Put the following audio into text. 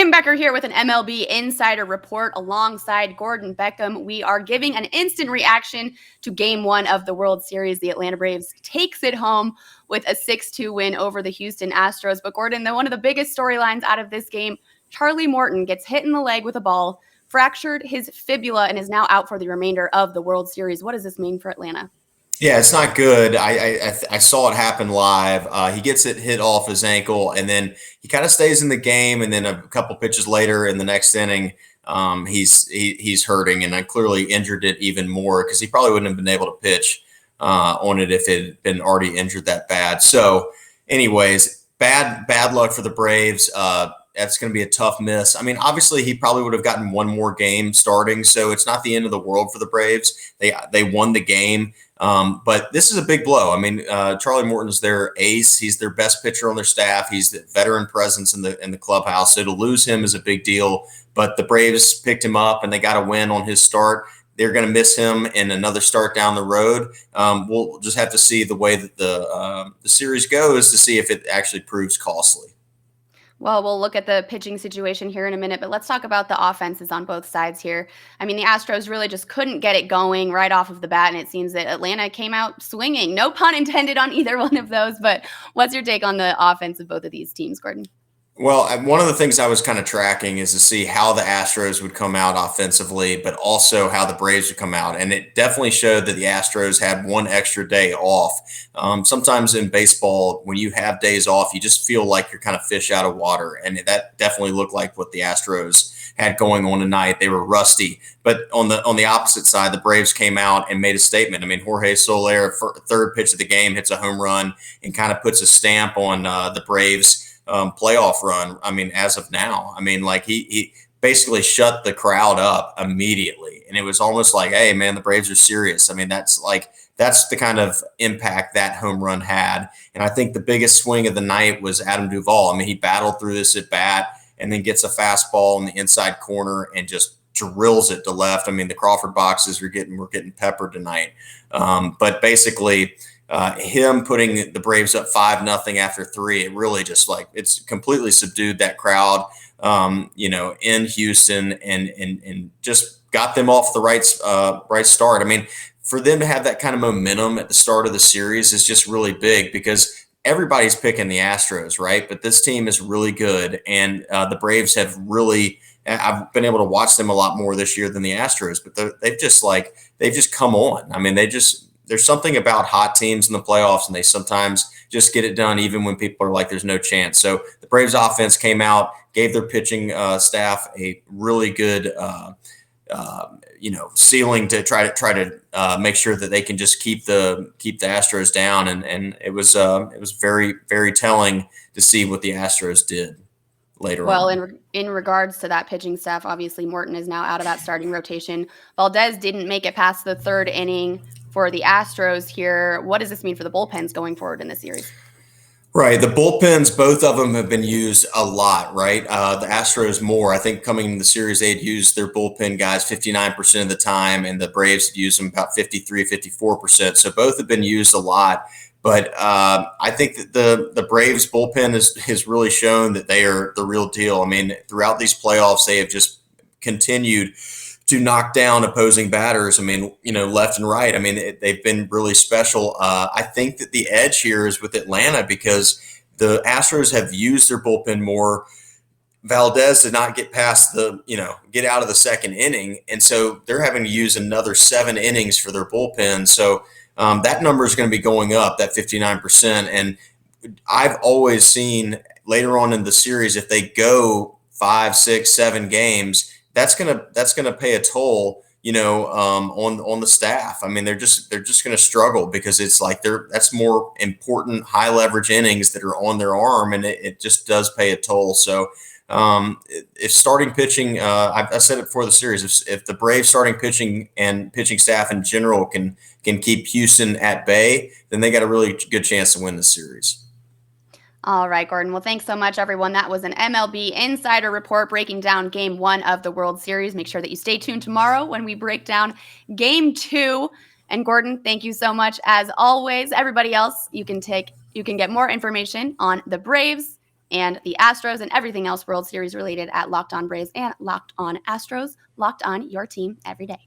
Morgan Becker here with an MLB Insider Report alongside Gordon Beckham. We are giving an instant reaction to Game 1 of the World Series. The Atlanta Braves takes it home with a 6-2 win over the Houston Astros. But Gordon, one of the biggest storylines out of this game, Charlie Morton gets hit in the leg with a ball, fractured his fibula, and is now out for the remainder of the World Series. What does this mean for Atlanta? Yeah, it's not good. I saw it happen live. He gets it hit off his ankle, and then he kind of stays in the game. And then a couple pitches later in the next inning, he's hurting, and I clearly injured it even more because he probably wouldn't have been able to pitch on it if it had been already injured that bad. So, anyways, bad luck for the Braves. That's going to be a tough miss. I mean, obviously, he probably would have gotten one more game starting, so it's not the end of the world for the Braves. They won the game. But this is a big blow. I mean, Charlie Morton's their ace. He's their best pitcher on their staff. He's the veteran presence in the clubhouse. So to lose him is a big deal. But the Braves picked him up, and they got a win on his start. They're going to miss him in another start down the road. We'll just have to see the way that the series goes to see if it actually proves costly. Well, we'll look at the pitching situation here in a minute, but let's talk about the offenses on both sides here. I mean, the Astros really just couldn't get it going right off of the bat, and it seems that Atlanta came out swinging. No pun intended on either one of those, but what's your take on the offense of both of these teams, Gordon? Well, one of the things I was kind of tracking is to see how the Astros would come out offensively, but also how the Braves would come out. And it definitely showed that the Astros had one extra day off. Sometimes in baseball, when you have days off, you just feel like you're kind of fish out of water. And that definitely looked like what the Astros had going on tonight. They were rusty. But on the opposite side, the Braves came out and made a statement. I mean, Jorge Soler, third pitch of the game, hits a home run and kind of puts a stamp on the Braves' playoff run. I mean, as of now, I mean, like he basically shut the crowd up immediately, and it was almost like, hey, man, the Braves are serious. I mean, that's the kind of impact that home run had. And I think the biggest swing of the night was Adam Duvall. I mean, he battled through this at bat and then gets a fastball in the inside corner and just drills it to left. I mean, the Crawford boxes were getting peppered tonight. But basically, him putting the Braves up 5-0 after 3, it really just it's completely subdued that crowd, in Houston and just got them off the right start. I mean, for them to have that kind of momentum at the start of the series is just really big because everybody's picking the Astros, right? But this team is really good, and the Braves have really. I've been able to watch them a lot more this year than the Astros, but they've just come on. I mean, there's something about hot teams in the playoffs, and they sometimes just get it done even when people are like, there's no chance. So the Braves offense came out, gave their pitching staff a really good, ceiling to try to make sure that they can just keep the Astros down. And it was very, very telling to see what the Astros did later on. Well, in regards to that pitching staff, obviously Morton is now out of that starting rotation. Valdez didn't make it past the third inning for the Astros here. What does this mean for the bullpens going forward in this series? Right. The bullpens, both of them have been used a lot, right? The Astros more. I think coming in the series, they'd used their bullpen guys 59% of the time, and the Braves had used them about 53, 54%. So both have been used a lot. But I think that the Braves bullpen has really shown that they are the real deal. I mean, throughout these playoffs, they have just continued to knock down opposing batters. I mean, left and right. I mean, they've been really special. I think that the edge here is with Atlanta because the Astros have used their bullpen more. Valdez did not get past get out of the second inning. And so they're having to use another 7 innings for their bullpen. So that number is going to be going up, that 59%. And I've always seen later on in the series, if they go 5, 6, 7 games, that's gonna pay a toll, on the staff. I mean, they're just gonna struggle because it's like that's more important high leverage innings that are on their arm, and it just does pay a toll. So if starting pitching, I said it before the series, if the Braves starting pitching and pitching staff in general can keep Houston at bay, then they got a really good chance to win the series. All right, Gordon. Well, thanks so much, everyone. That was an MLB Insider Report breaking down Game 1 of the World Series. Make sure that you stay tuned tomorrow when we break down Game 2. And Gordon, thank you so much as always. Everybody else, you can get more information on the Braves and the Astros and everything else World Series related at Locked On Braves and Locked On Astros. Locked On, your team every day.